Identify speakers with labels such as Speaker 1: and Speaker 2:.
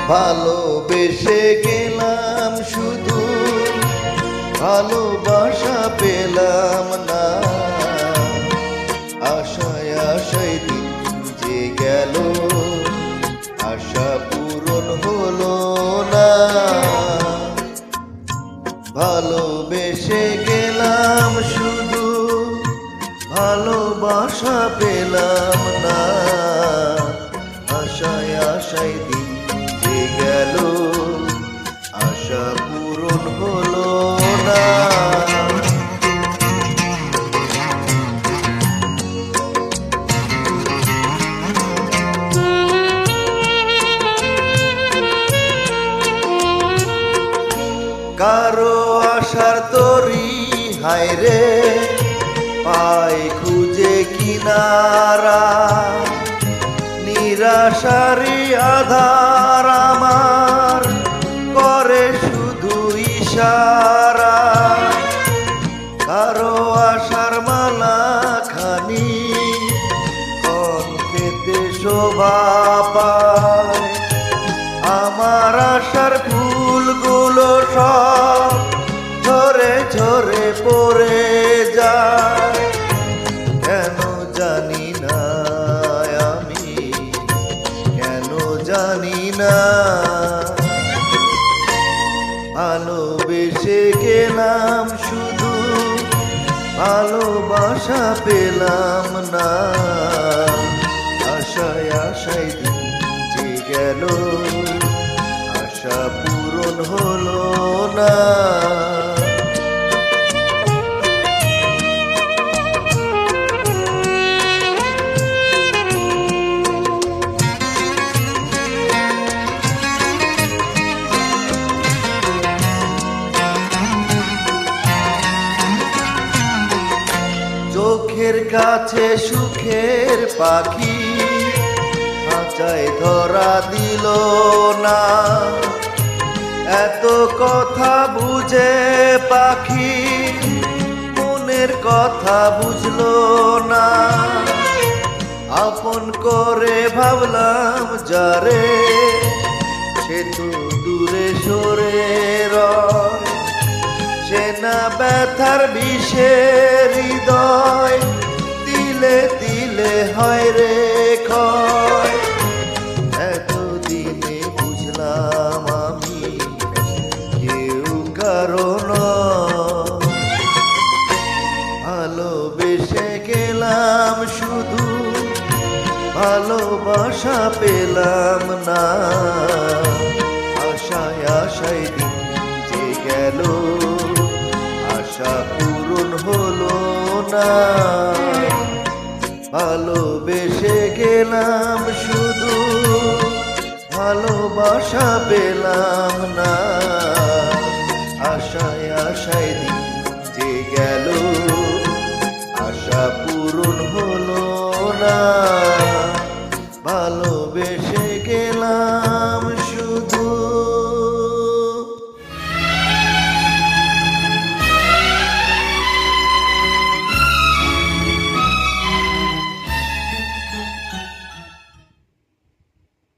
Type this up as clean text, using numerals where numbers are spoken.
Speaker 1: ভালোবেসে গেলাম শুধু, ভালোবাসা পেলাম না। আশায় আশায় দিন যে গেল, আশা পূরণ হলো না। ভালোবেসে গেলাম শুধু, ভালোবাসা পেলাম না। আশায় আশায় দিন যে গেল, আশা পূরণ হলো না। কারো আশার তরি হায়রে পাই খুঁজে কিনারা, নিরাশারি আধার আমার করে শুধু ইশারা। কারো আশার মালা খানি কণ্ঠেতে শোভা পায়, আমার আশার ফুলগুলো সব ঝরে ঝরে পড়ে যায়। কেন জানি না আমি, কেন জানি না। ভালোবেসে গেলাম শুধু, ভালোবাসা পেলাম না। আশায় আশায় দিন যে গেল, আশা পূরণ হলো না। চোখের কাছে সুখের পাখি খাঁচায় ধরা দিল না। এত কথা বুঝে পাখি মনের কথা বুঝলো না। আপন করে ভাবলাম যারে, সে তো দূরে সরে রয়। সে না ব্যথার বিষে হৃদয় দিলে দিলে হয় রে ক্ষয়। এতদিনে বুঝলাম আমি কেউ কারণ, ভালোবেসে গেলাম শুধু, ভালোবাসা পেলাম না। আশায় আশায় দিন যে গেল, আশা পূরণ হলো না। ভালোবেসে গেলাম শুধু, ভালোবাসা পেলাম না। আশায় আশায় দিন যে গেল, আশা পূরণ হলো না।